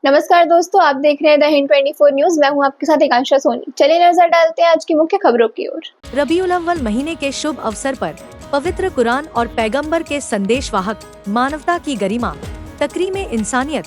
नमस्कार दोस्तों, आप देख रहे हैं द हिंद 24 न्यूज। मैं हूं आपके साथ एकांशा सोनी। चलिए नजर डालते हैं आज की मुख्य खबरों की ओर। रबीउल अव्वल महीने के शुभ अवसर पर पवित्र कुरान और पैगंबर के संदेशवाहक मानवता की गरिमा, तकरीम इंसानियत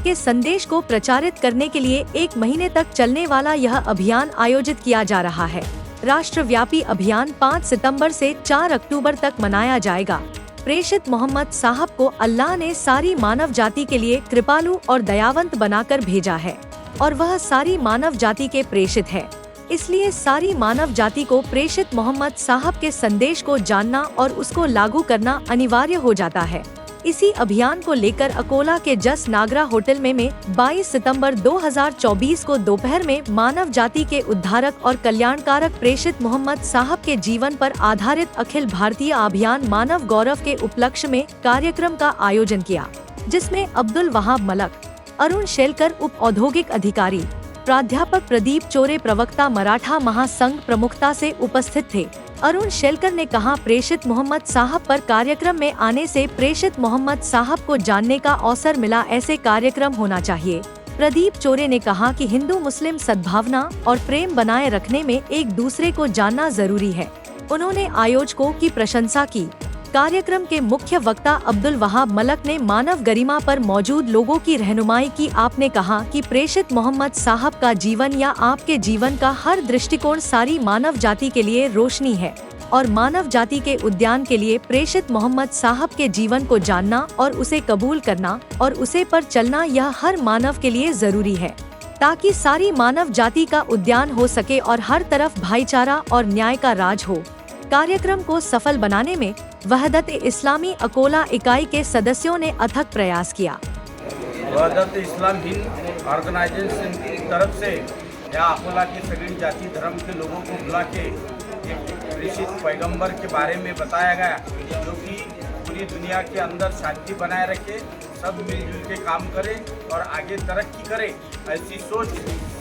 के संदेश को प्रचारित करने के लिए 1 महीने तक चलने वाला यह अभियान आयोजित किया जा रहा है। राष्ट्रव्यापी अभियान 5 सितंबर से 4 अक्टूबर तक मनाया जाएगा। प्रेषित मोहम्मद साहब को अल्लाह ने सारी मानव जाति के लिए कृपालु और दयावंत बनाकर भेजा है और वह सारी मानव जाति के प्रेषित है। इसलिए सारी मानव जाति को प्रेषित मोहम्मद साहब के संदेश को जानना और उसको लागू करना अनिवार्य हो जाता है। इसी अभियान को लेकर अकोला के जस नागरा होटल में 22 सितंबर 2024 को दोपहर में मानव जाति के उद्धारक और कल्याणकारक प्रेषित मोहम्मद साहब के जीवन पर आधारित अखिल भारतीय अभियान मानव गौरव के उपलक्ष्य में कार्यक्रम का आयोजन किया, जिसमें अब्दुल वहाब मलक, अरुण शेलकर उप औद्योगिक अधिकारी, प्राध्यापक प्रदीप चोरे प्रवक्ता मराठा महासंघ प्रमुखता से उपस्थित थे। अरुण शेलकर ने कहा, प्रेषित मोहम्मद साहब पर कार्यक्रम में आने से प्रेषित मोहम्मद साहब को जानने का अवसर मिला, ऐसे कार्यक्रम होना चाहिए। प्रदीप चोरे ने कहा कि हिंदू मुस्लिम सद्भावना और प्रेम बनाए रखने में एक दूसरे को जानना जरूरी है। उन्होंने आयोजकों की प्रशंसा की। कार्यक्रम के मुख्य वक्ता अब्दुल वहाब मलक ने मानव गरिमा पर मौजूद लोगों की रहनुमाई की। आपने कहा कि प्रेषित मोहम्मद साहब का जीवन या आपके जीवन का हर दृष्टिकोण सारी मानव जाति के लिए रोशनी है और मानव जाति के उद्यान के लिए प्रेषित मोहम्मद साहब के जीवन को जानना और उसे कबूल करना और उसे पर चलना, यह हर मानव के लिए जरूरी है ताकि सारी मानव जाति का उद्यान हो सके और हर तरफ भाईचारा और न्याय का राज हो। कार्यक्रम को सफल बनाने में वहदत इस्लामी अकोला इकाई के सदस्यों ने अथक प्रयास किया। वहदत इस्लाम हिंद ऑर्गेनाइजेशन की तरफ से यहाँ अकोला की सभी जाति धर्म के लोगों को बुला के एक प्रेषित पैगंबर के बारे में बताया गया, जो कि पूरी दुनिया के अंदर शांति बनाए रखे, सब मिलजुल के काम करे और आगे तरक्की करे, ऐसी सोच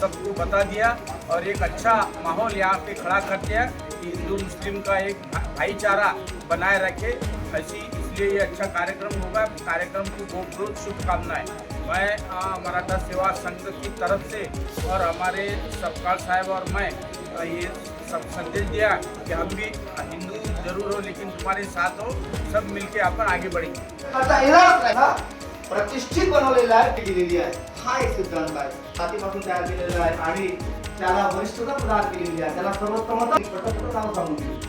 सबको बता दिया और एक अच्छा माहौल यहाँ पे खड़ा कर दिया कि हिंदू मुस्लिम का एक भाईचारा बनाए रखे ऐसी, इसलिए ये अच्छा कार्यक्रम होगा। कार्यक्रम की बहुत बहुत शुभकामनाएं। मैं मराठा सेवा संघ की तरफ से और हमारे सपकाल साहब और मैं ये सब संदेश दिया कि हम भी हिंदू जरूर हो लेकिन तुम्हारे साथ हो, सब मिलके अपन आगे बढ़ेंगे। प्रतिष्ठित बनवलेला आहे, दिलेली आहे, हा एक सिद्धांत आहे, हातीपासून तयार केलेला आहे आणि त्याला वरिष्ठता प्रदान केलेली आहे, त्याला सर्वोत्तमता पटपट नाव सांगून दिलं,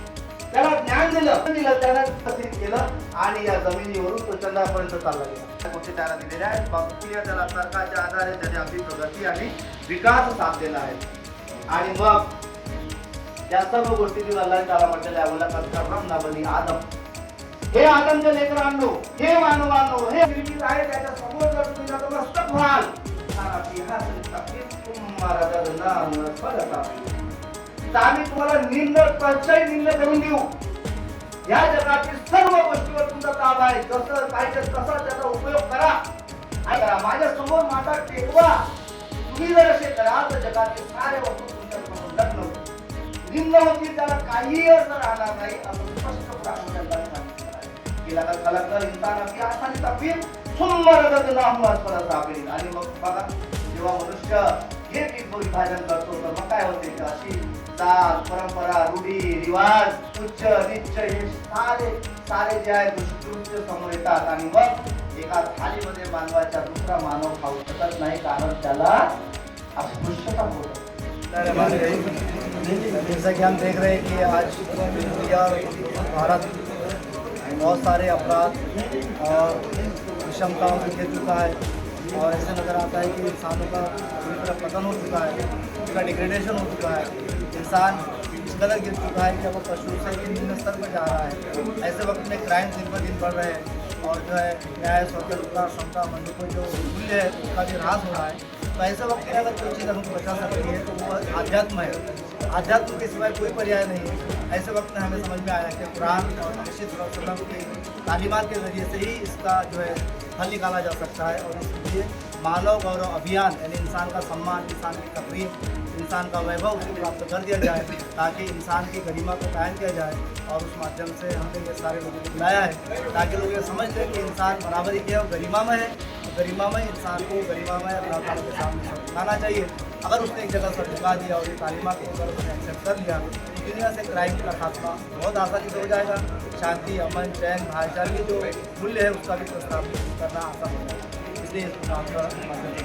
त्याला ज्ञान दिलं, त्याला कथित केलं आणि या जमिनीवरून तो चंद्रापर्यंत चालला गेला। गोष्टी त्याला दिलेल्या आहेत, भक्तीय त्याला तर्काच्या आधारे त्याने आपली प्रगती आणि विकास साधलेला आहे आणि मग या सर्व गोष्टीतील अल्लाह त्याला म्हटलेल्या वलकद बनी आदम, हे आदमच्या लेकरांनो, हे मानवांनो, हे निर्मित आहे, त्याच्या समोर जर तुम्ही नतमस्तक व्हाल आम्ही तुम्हाला निम्न प्रचय निम्न करून देऊ। या जगातील सर्व गोष्टीवर तुमचा ताबा आहे, जसं पाहिजे तसा त्याचा उपयोग करा आणि माझ्या समोर माता टेकवा। तुम्ही जर असे कराल तर जगातील सारे वस्तू तुमच्या समोर लग्न होतील, निम्न होतील, त्याला काही अर्थ राहणार नाही, असं स्पष्ट सांगितलं आहे। खलकल इंसान की आसानी तकवीर सुम्मा रददनाहु अस्फला साफिलिन। आणि मग बघा, जेव्हा मनुष्य हे विभाजन करतो तर मग काय होते, अशी जात परंपरा रूढी रिवाज उच्च नीच हे सारे जे आहे दुष्कृत्य समोर येतात आणि मग एका थालीमध्ये मानवाचा दुसरा मानव खाऊ शकत नाही, कारण त्याला अस्पृश्यता होते। जैसा कि हम देख रहे हैं कि आज इंडिया और भारत बहुत सारे अपराध और विषमताओं में घिर चुका है और ऐसे नज़र आता है कि इंसानों का पूरी तरह पतन हो चुका है, उनका डिग्रेडेशन हो चुका है। इंसान इस कदर गिर चुका है कि वो पशु से भी निम्न स्तर पर जा रहा है। ऐसे वक्त में क्राइम दिन पर दिन बढ़ रहे हैं और जो है न्याय स्वतंत्रता समता मनुष्य जो मूल्य है उसका भी ह्रास हो रहा है। तो ऐसे वक्त में अगर कोई चीज़ हमको बचा सकती है तो वो आध्यात्म है। आध्यात्म के सिवाय कोई पर्याय नहीं है। ऐसे वक्त में हमें समझ में आया कि कुरान और निश्चित वसल्लम की तालीमात के ज़रिए से ही इसका जो है हल निकाला जा सकता है और इसलिए मानव गौरव अभियान यानी इंसान का सम्मान, इंसान की तकरीम, इंसान का वैभव उसे प्राप्त कर दिया जाए ताकि इंसान की गरिमा को कायम किया जाए। और उस माध्यम से हमने ये सारे लोगों को बुलाया है ताकि लोग ये समझ लें कि इंसान बराबरी के और गरिमा में है, गरिमामय इंसान को गरिमामय अल्लाह ताला के सामने लाना चाहिए। अगर उसने एक जगह पर झुका दिया और ये तालीमात को अगर उसने एक्सेप्ट कर लिया तो दुनिया से क्राइम का खात्मा बहुत आसानी से हो जाएगा। शांति, अमन, चैन, भाईचारे जो मूल्य है उसका भी प्रस्तावित करना आसान हो जाएगा। इसलिए इस प्रोग्रामचं माध्यम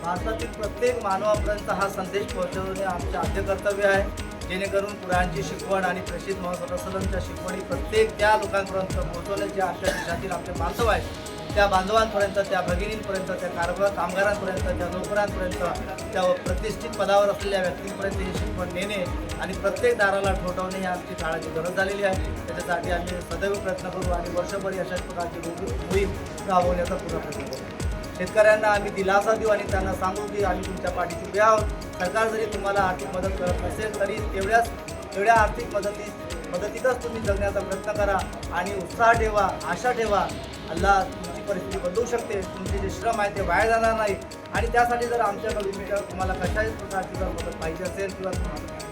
भारतातील प्रत्येक मानवापर्यंत हा संदेश पोहोचवणे आमचे आद्य कर्तव्य आहे, जेणेकरून कुराणची शिकवण आणि प्रेषित मोहम्मद सल्लल्लाहु शिकवणी प्रत्येक त्या लोकांपर्यंत पोहोचवणे जे आपल्या देशातील आपले बांधव आहेत, त्या बांधवांपर्यंत, त्या भगिनींपर्यंत, त्या कामगारांपर्यंत, त्या नोकरांपर्यंत, त्या प्रतिष्ठित पदावर असलेल्या व्यक्तींपर्यंत ही शिकवण नेणे आणि प्रत्येक दाराला ठोठावणे ही आमची काळाची गरज झालेली आहे। त्याच्यासाठी आम्ही सदैव प्रयत्न करू आणि वर्षभर अशाच प्रकारची मोहीम राबवण्याचा पूर्ण प्रयत्न करू। शेतकऱ्यांना आम्ही दिलासा देऊ आणि त्यांना सांगू की आम्ही तुमच्या पाठीशी उभे आहोत। सरकार जरी तुम्हाला आर्थिक मदत करत नसेल तरी तेवढ्या आर्थिक मदतीतच तुम्ही जगण्याचा प्रयत्न करा आणि उत्साह ठेवा, आशा ठेवा। अल्लाह तुमची परिस्थिती बदलू शकते, तुमचे जे श्रम आहे ते वाया जाणार नाही आणि त्यासाठी जर आमच्याकडून तुम्हाला कशाही प्रकारची जर मदत पाहिजे असेल किंवा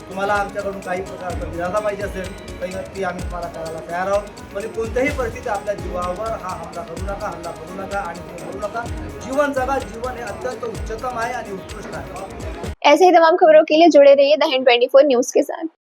तुम्हाला आमच्याकडून काही प्रकारचा दिलासा पाहिजे असेल तर ती आम्ही तुम्हाला करायला तयार आहोत। पण कोणत्याही परिस्थितीत आपल्या जीवावर हल्ला करू नका आणि करू नका। जीवन जगा, जीवन हे अत्यंत उच्चतम आहे आणि उत्कृष्ट आहे। ऐसे ही तमाम खबरों के लिए जुड़े रहिए द हिंद 24 न्यूज़ के साथ।